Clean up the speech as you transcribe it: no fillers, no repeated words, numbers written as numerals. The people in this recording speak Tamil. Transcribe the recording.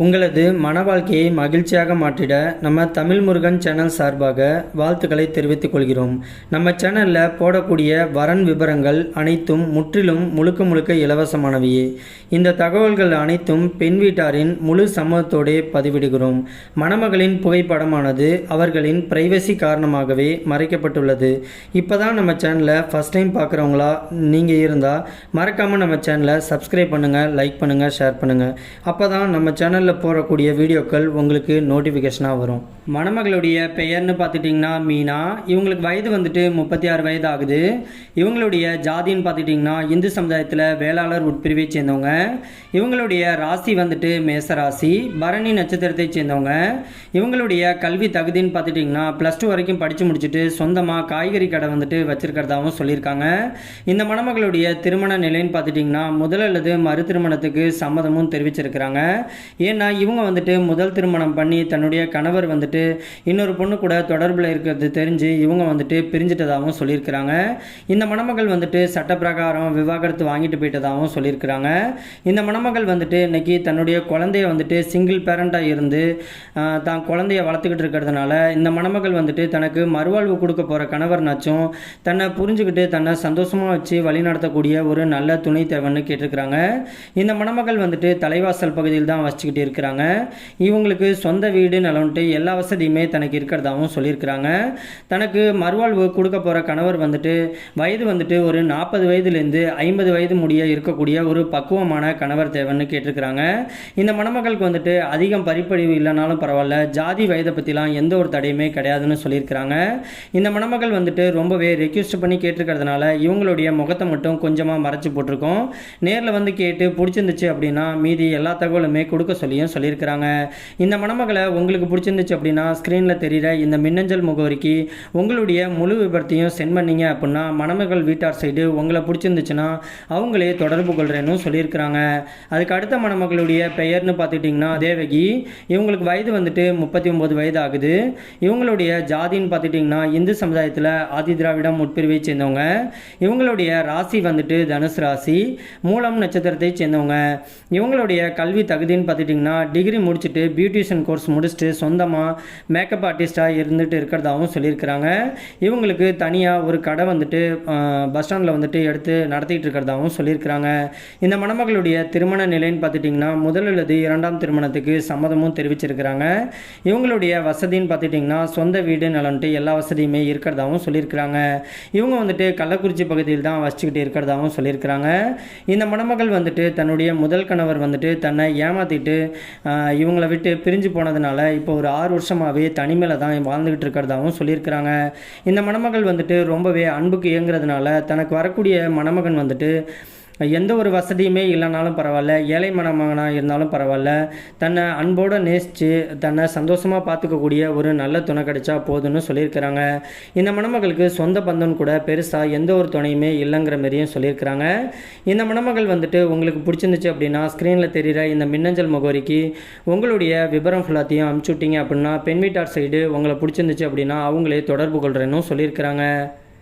உங்களது மன வாழ்க்கையை மகிழ்ச்சியாக மாற்றிட நம்ம தமிழ் முருகன் சேனல் சார்பாக வாழ்த்துக்களை தெரிவித்துக் கொள்கிறோம். நம்ம சேனலில் போடக்கூடிய வரன் விவரங்கள் அனைத்தும் முற்றிலும் முழுக்க இலவசமானவையே. இந்த தகவல்கள் அனைத்தும் பெண் வீட்டாரின் முழு சம்மதத்தோடே பதிவிடுகிறோம். மணமகளின் புகைப்படமானது அவர்களின் பிரைவசி காரணமாகவே மறைக்கப்பட்டுள்ளது. இப்போ தான் நம்ம சேனலை ஃபஸ்ட் டைம் பார்க்குறவங்களா நீங்கள் இருந்தால் மறக்காமல் நம்ம சேனலை சப்ஸ்கிரைப் பண்ணுங்கள், லைக் பண்ணுங்கள், ஷேர் பண்ணுங்கள். அப்போ தான் நம்ம சேனல் போடக்கூடிய வீடியோக்கள் உங்களுக்கு நோட்டிஃபிகேஷனாக வரும். மணமகளுடைய பெயர்னு பார்த்துட்டிங்கன்னா மீனா. இவங்களுக்கு வயது வந்துட்டு 36 வயது ஆகுது. இவங்களுடைய ஜாதின்னு பார்த்துட்டிங்கன்னா இந்து சமுதாயத்தில் வேளாளர் உட்பிரிவை சேர்ந்தவங்க. இவங்களுடைய ராசி வந்துட்டு மேச ராசி, பரணி நட்சத்திரத்தை சேர்ந்தவங்க. இவங்களுடைய கல்வி தகுதின்னு பார்த்துட்டிங்கன்னா +2 வரைக்கும் படித்து முடிச்சுட்டு சொந்தமாக காய்கறி கடை வந்துட்டு வச்சுருக்கிறதாகவும் சொல்லியிருக்காங்க. இந்த மணமகளுடைய திருமண நிலைன்னு பார்த்துட்டிங்கன்னா முதல் அல்லது மறு திருமணத்துக்கு சம்மதமும் தெரிவிச்சிருக்கிறாங்க. ஏன்னா இவங்க வந்துட்டு முதல் திருமணம் பண்ணி தன்னுடைய கணவர் வந்துட்டு இன்னொரு பொண்ணு கூட தொடர்பில் இருக்கிறது தெரிஞ்சு இவங்க வந்துட்டு பிரிஞ்சிட்டதாகவும் சொல்லியிருக்கிறாங்க. இந்த மணமகள் வந்துட்டு சட்ட பிரகாரம் விவாகரத்து வாங்கிட்டு போயிட்டதாகவும் சொல்லியிருக்கிறாங்க. இந்த மணமகள் வந்துட்டு இன்னைக்கு தன்னுடைய குழந்தைய வந்துட்டு சிங்கிள் பேரண்டாக இருந்து தான் குழந்தைய வளர்த்துக்கிட்டு இருக்கிறதுனால இந்த மணமகள் வந்துட்டு தனக்கு மறுவாழ்வு கொடுக்க போகிற கணவர்னாச்சும் தன்னை புரிஞ்சுக்கிட்டு தன்னை சந்தோஷமாக வச்சு வழிநடத்தக்கூடிய ஒரு நல்ல துணை தேவைன்னு கேட்டிருக்கிறாங்க. இந்த மணமகள் வந்துட்டு தலைவாசல் பகுதியில் தான் வச்சுக்கிட்டு இருக்கிறாங்க. இவங்களுக்கு சொந்த வீடு நலன்ட்டு எல்லா வசதியுமே தனக்கு இருக்கிறதாகவும் சொல்லியிருக்கிறாங்க. தனக்கு மறுவாழ்வு கொடுக்க போகிற கணவர் வந்துட்டு வயது வந்துட்டு ஒரு 40 வயதுலேருந்து 50 வயது முடிய இருக்கக்கூடிய ஒரு பக்குவமான கணவர் தேவைன்னு கேட்டிருக்கிறாங்க. இந்த மணமகளுக்கு வந்துட்டு அதிகம் படிப்பறிவு இல்லைனாலும் பரவாயில்ல, ஜாதி வயதை பற்றிலாம் எந்த ஒரு தடையுமே கிடையாதுன்னு சொல்லியிருக்கிறாங்க. இந்த மணமகள் வந்துட்டு ரொம்பவே ரெக்வெஸ்ட் பண்ணி கேட்டிருக்கிறதுனால இவங்களுடைய முகத்தை மட்டும் கொஞ்சமாக மறைச்சி போட்டிருக்கோம். நேரில் வந்து கேட்டு பிடிச்சிருந்துச்சு அப்படின்னா மீதி எல்லா தகவலுமே கொடுக்க சொல்லியிருக்கிறாங்க. இந்த மணமகளை உங்களுக்கு பிடிச்சிருந்துச்சு அப்படின்னா ஸ்க்ரீனில் தெரிகிற இந்த மின்னஞ்சல் முகவரிக்கு உங்களுடைய முழு விபரத்தையும் சென்ட் பண்ணீங்க அப்படின்னா மணமகள் வீட்டார் சைடு உங்களை பிடிச்சிருந்துச்சுன்னா அவங்களே தொடர்பு கொள்கிறேன்னு சொல்லியிருக்கிறாங்க. அதுக்கு அடுத்த மணமகளுடைய பெயர்னு பார்த்துட்டிங்கன்னா தேவகி. இவங்களுக்கு வயது வந்துட்டு 39 வயது ஆகுது. இவங்களுடைய ஜாதின்னு பார்த்துட்டிங்கன்னா இந்து சமுதாயத்தில் ஆதி திராவிடம் உட்பிரிவை சேர்ந்தவங்க. இவங்களுடைய ராசி வந்துட்டு தனுசு ராசி, மூலம் நட்சத்திரத்தை சேர்ந்தவங்க. இவங்களுடைய கல்வி தகுதின்னு பார்த்துட்டிங்கன்னா டிகிரி முடிச்சுட்டு பியூட்டிஷியன் கோர்ஸ் முடிச்சுட்டு சொந்தமாக மேக்கப் ஆர்டிஸ்டாக இருந்துட்டு இருக்கிறதாகவும் சொல்லியிருக்கிறாங்க. இவங்களுக்கு தனியாக ஒரு கடை வந்துட்டு பஸ் ஸ்டாண்டில் வந்துட்டு எடுத்து நடத்திட்டு இருக்கிறதாகவும் சொல்லியிருக்கிறாங்க. இந்த மணமகளுடைய திருமண நிலைன்னு பார்த்துட்டிங்கன்னா முதல் அல்லது 2ஆம் திருமணத்துக்கு சம்மதமும் தெரிவிச்சிருக்கிறாங்க. இவங்களுடைய வசதின்னு பார்த்துட்டிங்கன்னா சொந்த வீடு நலன்ட்டு எல்லா வசதியுமே இருக்கிறதாகவும் சொல்லியிருக்கிறாங்க. இவங்க வந்துட்டு கள்ளக்குறிச்சி பகுதியில் தான் வச்சுக்கிட்டு இருக்கிறதாகவும் சொல்லியிருக்கிறாங்க. இந்த மணமகள் வந்துட்டு தன்னுடைய முதல் கணவர் வந்துட்டு தன்னை ஏமாற்றிட்டு இவங்களை விட்டு பிரிஞ்சு போனதுனால இப்போ ஒரு 6 வருஷமாகவே தனிமையில் தான் வாழ்ந்துக்கிட்டு இருக்கிறதாகவும் சொல்லியிருக்கிறாங்க. இந்த மணமகள் வந்துட்டு ரொம்பவே அன்புக்கு இயங்குறதுனால தனக்கு வரக்கூடிய மணமகன் வந்துட்டு எந்த ஒரு வசதியுமே இல்லைனாலும் பரவாயில்ல, ஏழை மணமகனாக இருந்தாலும் பரவாயில்ல, தன்னை அன்போடு நேசித்து தன்னை சந்தோஷமாக பார்த்துக்கக்கூடிய ஒரு நல்ல துணை கிடைச்சா போதும்னு சொல்லியிருக்கிறாங்க. இந்த மணமகளுக்கு சொந்த பந்தம் கூட பெருசாக எந்த ஒரு துணையுமே இல்லைங்கிற மாதிரியும் சொல்லியிருக்கிறாங்க. இந்த மணமகள் வந்துட்டு உங்களுக்கு பிடிச்சிருந்துச்சு அப்படின்னா ஸ்க்ரீனில் தெரிகிற இந்த மின்னஞ்சல் முகவரிக்கு உங்களுடைய விவரம் ஃபுல்லாத்தையும் அனுப்பிச்சுட்டிங்க அப்படின்னா பெண் வீட்டார் சைடு உங்களை பிடிச்சிருந்துச்சு அப்படின்னா அவங்களே தொடர்பு கொள்கிறேன்னு சொல்லியிருக்கிறாங்க.